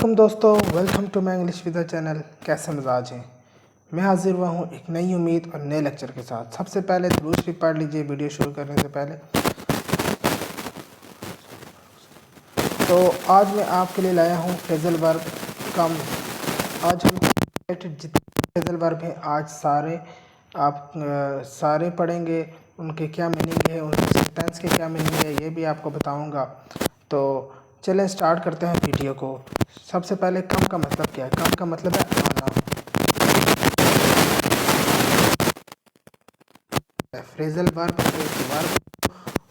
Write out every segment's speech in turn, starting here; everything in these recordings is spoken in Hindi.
दोस्तों, welcome to my English with channel. कैसे मिजाज हैं? मैं हाजिर हुआ हूँ एक नई उम्मीद और नए लेक्चर के साथ। सबसे पहले दुरूद शरीफ पढ़ लीजिए वीडियो शुरू करने से पहले। तो आज मैं आपके लिए लाया हूँ फ्रेजल वर्ब कम। आज हम जितने फ्रेजल वर्ब हैं आज सारे पढ़ेंगे। उनके क्या मीनिंग है, उनके सेंटेंस के क्या मीनिंग है, ये भी आपको बताऊँगा। तो चलें स्टार्ट करते हैं वीडियो को। सबसे पहले कम का मतलब क्या है? कम का मतलब है आना। फ्रेजल वर्ब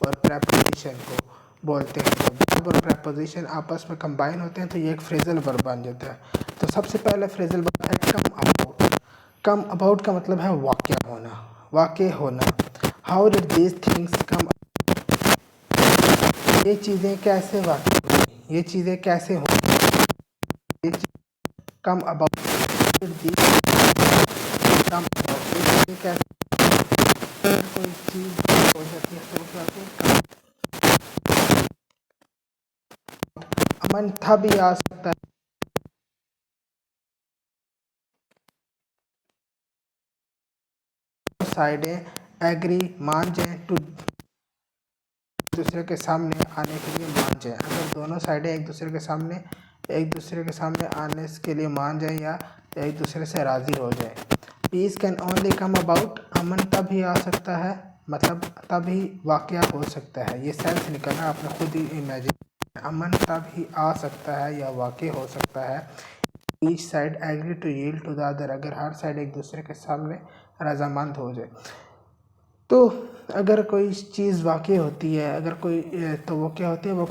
और प्रेपोजिशन को बोलते हैं। जब वर्ब और प्रेपोजिशन आपस में कंबाइन होते हैं तो ये एक फ्रेजल वर्ब बन जाता है। तो सबसे पहले फ्रेजल वर्ब है कम अबाउट। कम अबाउट का मतलब है वाक़या होना, वाक़ होना। How did these things come, ये चीज़ें कैसे वाक़ हुई, ये चीज़ें कैसे हो। कम अबाउट, कम अबाउट, ये कैसे कोई चीज़ हो जाती है तो क्या होती है? अमन था भी आ सकता है, साइडें एग्री मान जाएं टू दूसरे के सामने आने के लिए मान जाएं। अगर दोनों साइडें एक दूसरे के सामने आने के लिए मान जाएं या एक दूसरे से राज़ी हो जाएं। Peace can only come about, अमन तभी आ सकता है, मतलब तभी वाक़या हो सकता है। ये सेंस निकलना आपने खुद ही इमेजिन। अमन तभी आ सकता है या वाक़या हो सकता है। Each side agree to yield to the other, अगर हर साइड एक दूसरे के सामने रजामंद हो जाए। तो अगर कोई चीज़ वाक़ई होती है, अगर कोई तो वो क्या होती है, वो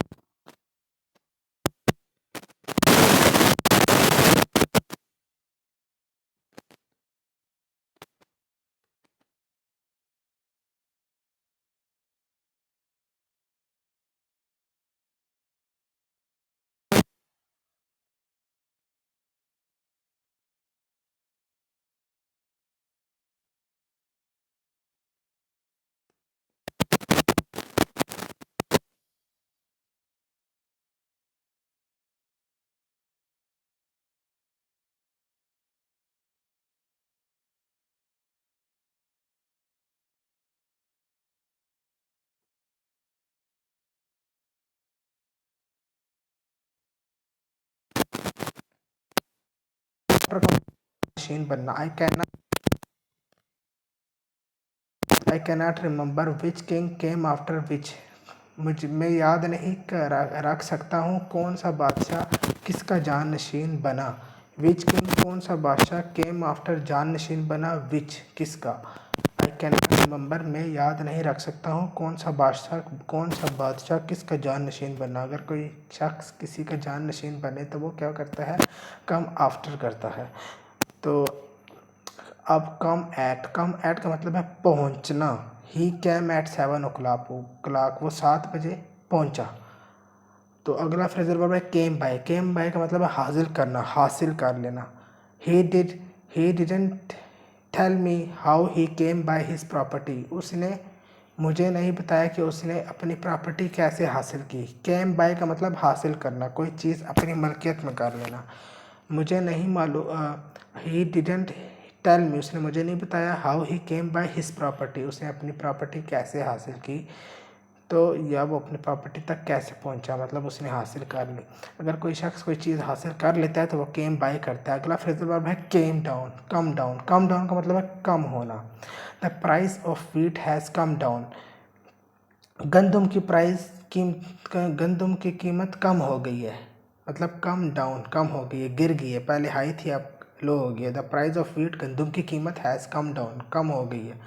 मशीन बनना। I cannot remember which king came after which, मैं याद नहीं रख सकता हूँ कौन सा बादशाह किसका जाननशीन बना। विच किंग कौन सा बादशाह, केम आफ्टर जाननशीन बना, विच किसका। आई कैनॉट रिमेंबर मैं याद नहीं रख सकता हूँ कौन सा बादशाह किसका जाननशीन बना। अगर कोई शख्स किसी का जाननशीन बने तो वो क्या करता है? कम आफ्टर करता है। तो अब कम एट का मतलब है पहुंचना। ही कैम एट 7 o'clock, वो 7 बजे पहुंचा। तो अगला फ्रेजल वर्ब है केम बाय। केम बाय का मतलब है हासिल करना, हासिल कर लेना। He didn't tell me how he came by his property, उसने मुझे नहीं बताया कि उसने अपनी प्रॉपर्टी कैसे हासिल की। केम बाय का मतलब हासिल करना, कोई चीज़ अपनी मलकियत में कर लेना। मुझे नहीं मालूम, ही डिडंट टेल मी, उसने मुझे नहीं बताया। How he came by his property, उसने अपनी प्रॉपर्टी कैसे हासिल की। तो या वो अपनी प्रॉपर्टी तक कैसे पहुंचा, मतलब उसने हासिल कर ली। अगर कोई शख्स कोई चीज़ हासिल कर लेता है तो वो केम बाय करता है। अगला फ्रेजल वर्ब है केम डाउन। कम डाउन का मतलब है कम होना। The price of wheat has come down, गंदम की कीमत कम हो गई है, मतलब कम डाउन, कम हो गई है, गिर गई है। पहले हाई थी अब लो हो गई है। द प्राइस ऑफ व्हीट, गंदम की कीमत हैज़ कम डाउन, कम हो गई है।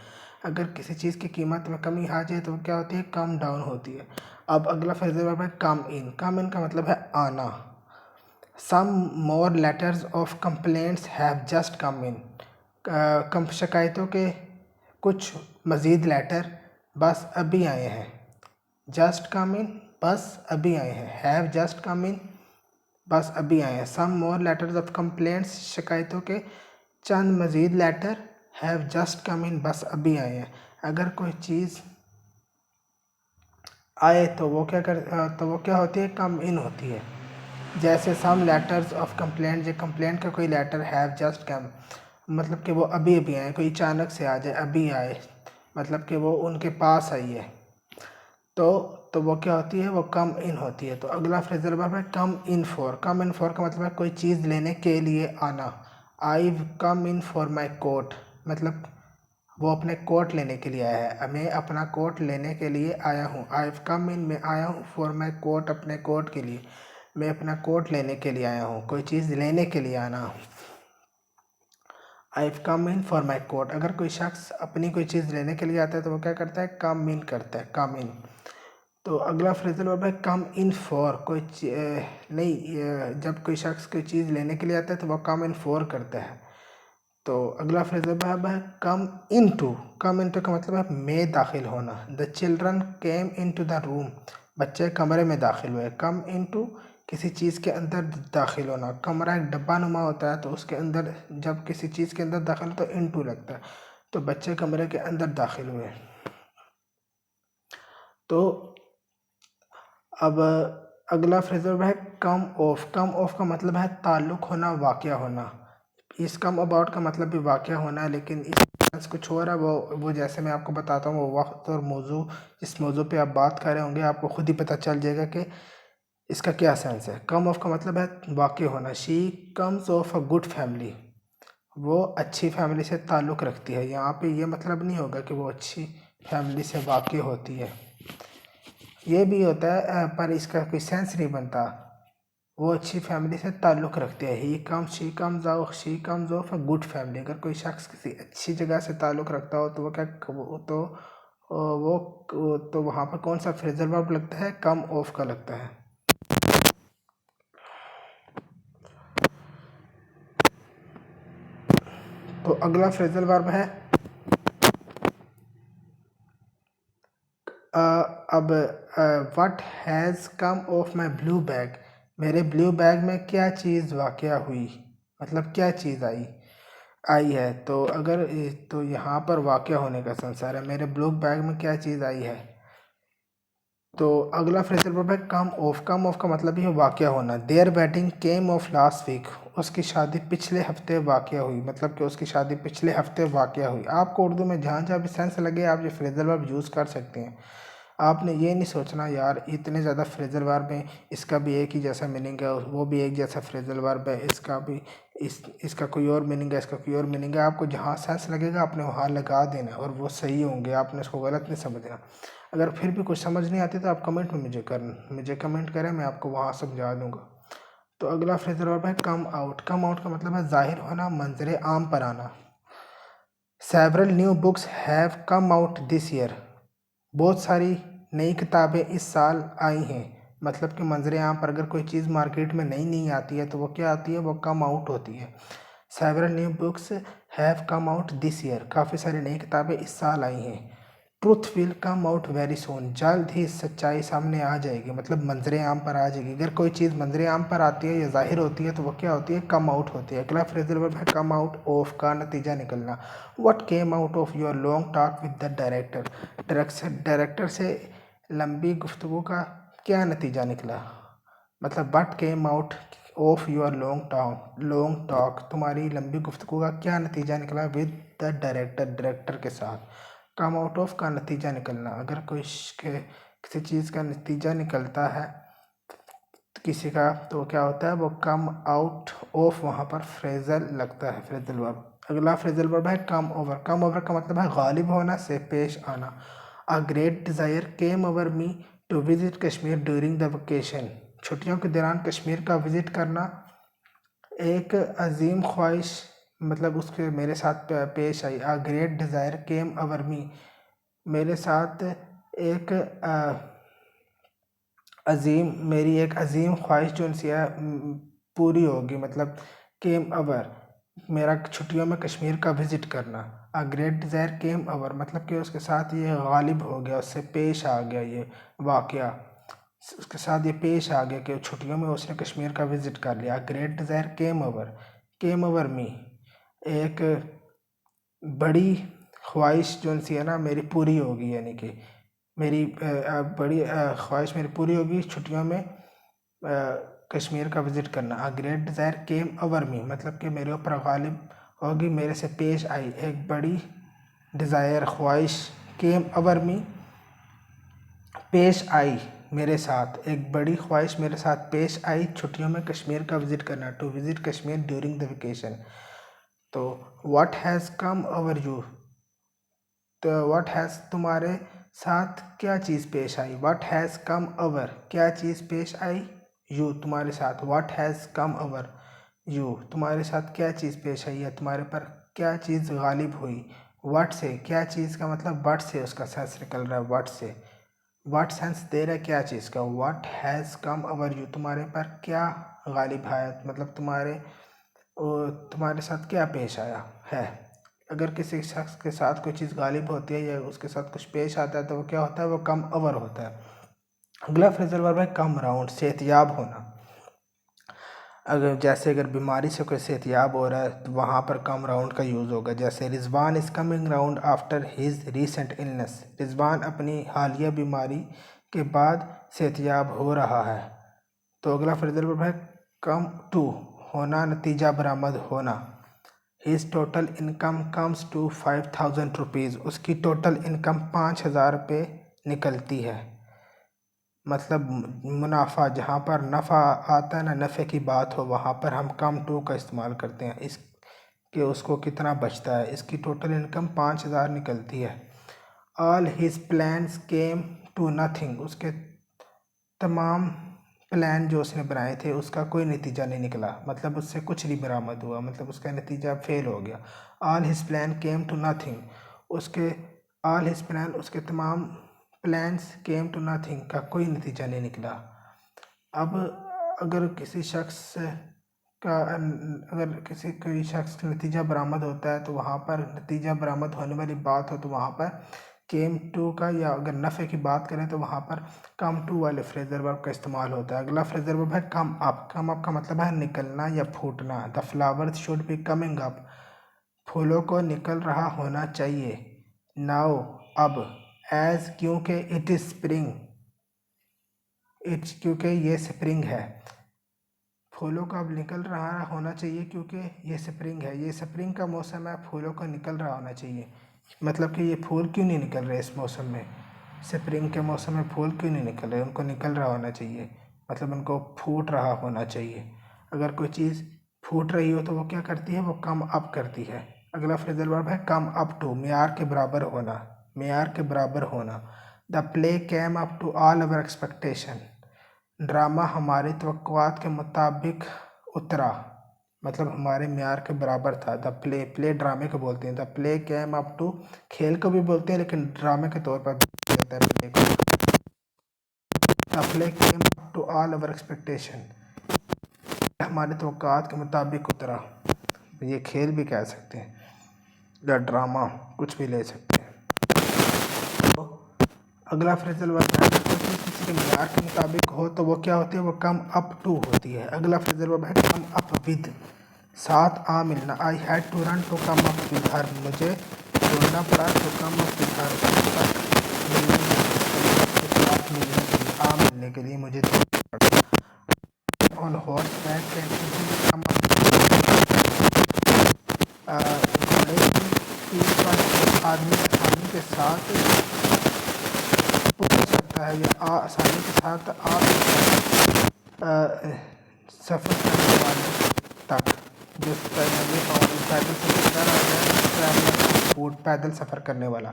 अगर किसी चीज़ की कीमत में कमी आ जाए तो वो क्या होती है? कम डाउन होती है। अब अगला फ्रेजल वर्ब है कम इन। कम इन का मतलब है आना। Some more letters of complaints have just come in, कम शिकायतों के कुछ मज़ीद लेटर बस अभी आए हैं। जस्ट कम इन, बस अभी आए हैं। हैव जस्ट कम इन, बस अभी आए हैं। सम मोर लेटर्स ऑफ कंप्लेंट्स, शिकायतों के चंद मज़ीद लेटर, हैव जस्ट कम इन, बस अभी आए हैं। अगर कोई चीज़ आए तो वो क्या होती है? कम इन होती है। जैसे सम लेटर्स ऑफ कंप्लेंट, जो कंप्लेंट का कोई लेटर हैव जस्ट कम, मतलब कि वो अभी अभी आए, कोई अचानक से आ जाए, अभी आए, मतलब कि वो उनके पास आई है, तो वो क्या होती है, वो कम इन होती है। तो अगला फ्रेजल वर्ब है कम in for. Come in for का मतलब है कोई चीज़ लेने के लिए आना। आई कम इन फॉर माई कोट, मतलब वो अपने कोट लेने के लिए आया है, मैं अपना कोट लेने के लिए आया हूँ। आई कम इन, मैं आया हूँ, फॉर माई कोट, अपने कोट के लिए, मैं अपना कोट लेने के लिए आया हूँ, कोई चीज़ लेने के लिए आना। आई कम इन फॉर माई कोट, अगर कोई शख्स अपनी कोई चीज़ लेने के लिए आता है तो वो क्या करता है, कम इन करता है, कम इन। तो अगला फ्रेजल वर्ब है कम इन फॉर, कोई नहीं, जब कोई शख्स कोई चीज़ लेने के लिए आता है तो वो कम इन फॉर करता है। तो अगला फ्रेजल वर्ब है कम इन टू। कम इन टू का मतलब है में दाखिल होना। The children came into the room, बच्चे कमरे में दाखिल हुए। कम इन टू किसी चीज़ के अंदर दाखिल होना। कमरा एक डब्बा नुमा होता है, तो उसके अंदर जब किसी चीज़ के अंदर दाखिल हो तो इन टू लगता है, तो बच्चे कमरे के अंदर दाखिल हुए। तो अब अगला फ्रेजल वर्ब है कम ऑफ। कम ऑफ का मतलब है ताल्लुक़ होना, वाक़या होना। इस कम अबाउट का मतलब भी वाक़या होना है, लेकिन इस सेंस कुछ और है। वो जैसे मैं आपको बताता हूँ, वो वक्त और मौजू, जिस मौजू पे आप बात कर रहे होंगे आपको खुद ही पता चल जाएगा कि इसका क्या सेंस है। कम ऑफ का मतलब है वाक़या होना। She comes of a good family, वो अच्छी फैमिली से ताल्लुक़ रखती है। यहाँ पे ये मतलब नहीं होगा कि वो अच्छी फैमिली से वाक़ई होती है, ये भी होता है पर इसका कोई सेंस नहीं बनता। वो अच्छी फैमिली से ताल्लुक़ रखते हैं। He come she comes out, she comes of a good family. अगर कोई शख्स किसी अच्छी जगह से ताल्लुक़ रखता हो तो वो क्या, तो वहाँ पर कौन सा फ्रेजल वर्ब लगता है, कम ऑफ का लगता है। तो अगला फ्रेजल वर्ब है अब what has come of my blue bag, मेरे ब्लू बैग में क्या चीज़ वाक़या हुई, मतलब क्या चीज़ आई है। तो अगर तो यहाँ पर वाक़या होने का संसार है, मेरे ब्लू बैग में क्या चीज़ आई है। तो अगला फ्रेजल वर्ब है कम ऑफ। कम ऑफ का मतलब ही है वाक़या होना। Their wedding came off last week, उसकी शादी पिछले हफ्ते वाक़या हुई, मतलब कि उसकी शादी पिछले हफ्ते वाक़या हुई। आपको उर्दू में जहाँ जहाँ भी सेंस लगे आप ये फ्रेजल वर्ब यूज़ कर सकते हैं। आपने ये नहीं सोचना यार इतने ज़्यादा फ्रेजल वर्ब हैं, इसका भी एक ही जैसा मीनिंग है, वो भी एक जैसा फ्रेजल वर्ब है, इसका भी इसका कोई और मीनिंग है, इसका कोई और मीनिंग है। आपको जहाँ सेंस लगेगा आपने वहाँ लगा देना है और वो सही होंगे, आपने इसको गलत नहीं समझना। अगर फिर भी कुछ समझ नहीं आती तो आप कमेंट में मुझे कमेंट करें, मैं आपको वहाँ समझा दूँगा। तो अगला फ्रेजल वर्ब है कम आउट। कम आउट का मतलब है ज़ाहिर होना, मंजर आम पर आना। Several new books have come out this year, बहुत सारी नई किताबें इस साल आई हैं, मतलब कि मंजर आम पर अगर कोई चीज़ मार्केट में नई नहीं आती है तो वो क्या आती है, वो कम आउट होती है। Several new books have come out this year, काफ़ी सारी नई किताबें इस साल आई हैं। Truth will come out very soon, जल्द ही सच्चाई सामने आ जाएगी, मतलब मंजर आम पर आ जाएगी। अगर कोई चीज़ मंजर आम पर आती है या ज़ाहिर होती है तो वो क्या होती है, कम आउट होती है। अगला फ्रेजल वर्ब है कम आउट ऑफ का नतीजा निकलना। What came out of your long talk with the director, director से लंबी गुफ्तगू का क्या नतीजा निकला, मतलब what came out of your long talk, तुम्हारी लंबी गुफ्तगू का क्या नतीजा निकला विद द डायरेक्टर के साथ। कम आउट ऑफ का नतीजा निकलना, अगर किसी चीज़ का नतीजा निकलता है किसी का तो क्या होता है, वो कम आउट ऑफ वहाँ पर फ्रेजल लगता है, फ्रेजल वर्ब। अगला फ्रेजल वर्ब है कम ओवर। कम ओवर का मतलब है गालिब होना, से पेश आना। A great desire came over me to visit Kashmir during the vacation, छुट्टियों के दौरान कश्मीर का विज़िट करना एक अजीम ख्वाहिश, मतलब उसके मेरे साथ पेश आई। A great desire came over me, मेरे साथ एक मेरी एक अजीम ख्वाहिश जो उनसे पूरी होगी, मतलब केम अवर, मेरा छुट्टियों में कश्मीर का विज़िट करना। अ ग्रेट डिज़ायर केम अवर मतलब कि उसके साथ ये गालिब हो गया, उससे पेश आ गया ये वाक़या, उसके साथ ये पेश आ गया कि छुट्टियों में उसने कश्मीर का विज़िट कर लिया। ग्रेट डिज़ायर केम ओवर मी, एक बड़ी ख्वाहिश जो उनसी है ना मेरी पूरी होगी, यानी कि मेरी बड़ी ख्वाहिश मेरी पूरी होगी छुट्टियों में कश्मीर का विज़िट करना। अ ग्रेट डिज़ायर केम ओवर मी, मतलब कि मेरे ऊपर गालिब होगी, मेरे से पेश आई। एक बड़ी डिज़ायर ख्वाहिश, केम ओवर मी पेश आई मेरे साथ, एक बड़ी ख्वाहिश मेरे साथ पेश आई छुट्टियों में कश्मीर का विज़िट करना। To visit Kashmir during the vacation. तो what has come over you, तो व्हाट हैज़ तुम्हारे साथ क्या चीज़ पेश आई। व्हाट हैज़ कम ओवर, क्या चीज़ पेश आई, यू तुम्हारे साथ। What has come over you, तुम्हारे साथ क्या चीज़ पेश आई या तुम्हारे पर क्या चीज़ गालिब हुई। व्हाट से, क्या चीज़ का मतलब बट से उसका सेंस निकल रहा है, व्हाट से। व्हाट सेंस दे रहा है क्या चीज़ का। What has come over you, तुम्हारे पर क्या गालिब आया, मतलब तुम्हारे साथ क्या पेश आया है। अगर किसी शख्स के साथ कोई चीज़ गालिब होती है या उसके साथ कुछ पेश आता है तो वो क्या होता है, वो कम ओवर होता है। अगला फ्रेजल वर्ब है कम राउंड, सेहतियाब होना। अगर बीमारी से कोई सेहतियाब हो रहा है तो वहाँ पर कम राउंड का यूज़ होगा। जैसे Rizwan is coming round after his recent illness, Rizwan अपनी हालिया बीमारी के बाद सेहतियाब हो रहा है। तो अगला फ्रेजल वर्ब है कम टू होना, नतीजा बरामद होना। His total income comes to 5000 rupees, उसकी टोटल इनकम 5000 रुपये निकलती है। मतलब मुनाफा, जहाँ पर नफ़ा आता है ना, नफ़े की बात हो, वहाँ पर हम कम टू का इस्तेमाल करते हैं। इस कि उसको कितना बचता है। इसकी टोटल इनकम 5000 निकलती है। All his plans came to nothing, उसके तमाम प्लान जो उसने बनाए थे उसका कोई नतीजा नहीं निकला, मतलब उससे कुछ नहीं बरामद हुआ, मतलब उसका नतीजा फेल हो गया। All his plan came to nothing, उसके ऑल हिज प्लान, उसके तमाम प्लान्स केम टू नथिंग का कोई नतीजा नहीं निकला। अब अगर किसी शख्स कोई शख्स का नतीजा बरामद होता है तो वहाँ पर नतीजा बरामद होने वाली बात हो तो वहाँ पर केम टू का, या अगर नफ़े की बात करें तो वहाँ पर कम टू वाले फ्रेजर वर्ब का इस्तेमाल होता है। अगला फ्रेजर वर्ब है कम अप। कम अप का मतलब है निकलना या फूटना। The flowers should be coming up, फूलों को निकल रहा होना चाहिए। नाउ अब, एज क्योंकि, इट इज़ स्प्रिंग, इट्स क्योंकि ये स्प्रिंग है। फूलों का अब निकल रहा होना चाहिए क्योंकि ये स्प्रिंग है, ये स्प्रिंग का मौसम है, फूलों का निकल रहा होना चाहिए। मतलब कि ये फूल क्यों नहीं निकल रहे इस मौसम में, स्प्रिंग के मौसम में फूल क्यों नहीं निकल रहे, उनको निकल रहा होना चाहिए, मतलब उनको फूट रहा होना चाहिए। अगर कोई चीज़ फूट रही हो तो वो क्या करती है, वो कम अप करती है। अगला फ्रेजल वर्ब है कम अप टू, मेयार के बराबर होना, मेयार के बराबर होना। The play came up to all our expectation, drama हमारे तवक्कुआत के मुताबिक उतरा, मतलब हमारे मेयार के बराबर था। द प्ले, प्ले ड्रामे को बोलते हैं। The play came up to, खेल को भी बोलते हैं लेकिन ड्रामे के तौर पर भी होता है प्ले को। The play came up to all our expectation, हमारे तवक्कुआत के मुताबिक उतरा, ये खेल भी कह सकते हैं या ड्रामा, कुछ भी ले सकते हैं। तो अगला फ्रेजल वर्ब है किसी के मेयार के मुताबिक हो तो वो क्या होती है, वो कम अप टू होती है। अगला फ्रेजल वर्ब है कम अप विद, साथ आ मिलना। I had to run to come up with her, मुझे दौड़ना पड़ा तो कम अप विद हर, आ मिलने के लिए मुझे दौड़ना पड़ा। On horse back can come up, घोड़े की पीठ पर आदमी आसानी के साथ पहुँच सकता है या आसानी के साथ आ सफ़र करने वाले तक, जो पैदल सफ़र कर रहा है, ट्रैवलर फूड, पैदल सफ़र करने वाला,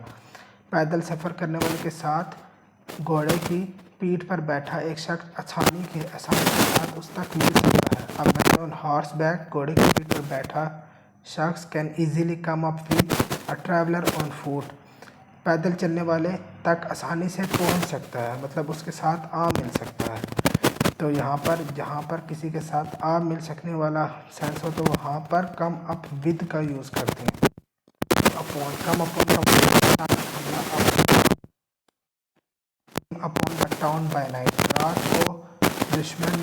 पैदल सफ़र करने वाले के साथ घोड़े की पीठ पर बैठा एक शख्स आसानी के साथ उस तक मिल सकता है। अब मैन ऑन हॉर्स बैक, घोड़े की पीठ पर बैठा शख्स can easily come up with a traveller on foot, पैदल चलने वाले तक आसानी से पहुंच सकता है, मतलब उसके साथ आ मिल सकता है। तो यहाँ पर जहाँ पर किसी के साथ आ मिल सकने वाला सेंस हो तो वहाँ पर कम अप विद का यूज़ करते हैं। Upon, come upon upon the town bye night, रात को दुश्मन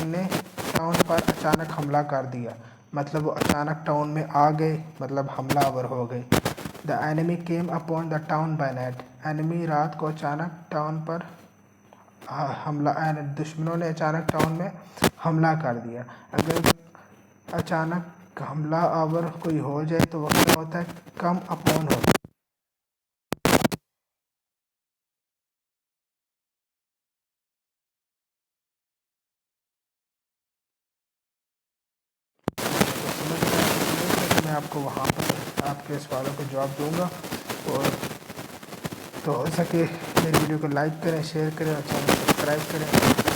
ने टाउन पर अचानक हमला कर दिया, मतलब वो अचानक टाउन में आ गए, मतलब हमलावर हो गए। The enemy came upon the town bye night, enemy रात को अचानक टाउन पर हमला दुश्मनों ने अचानक टाउन में हमला कर दिया। अगर अचानक हमला आवर कोई हो जाए तो वह क्या होता है, कम अपॉन होता है। मैं आपको वहाँ पर आपके सवालों के जवाब दूंगा। और तो हो सके मेरी वीडियो को लाइक करें, शेयर करें और चैनल सब्सक्राइब करें।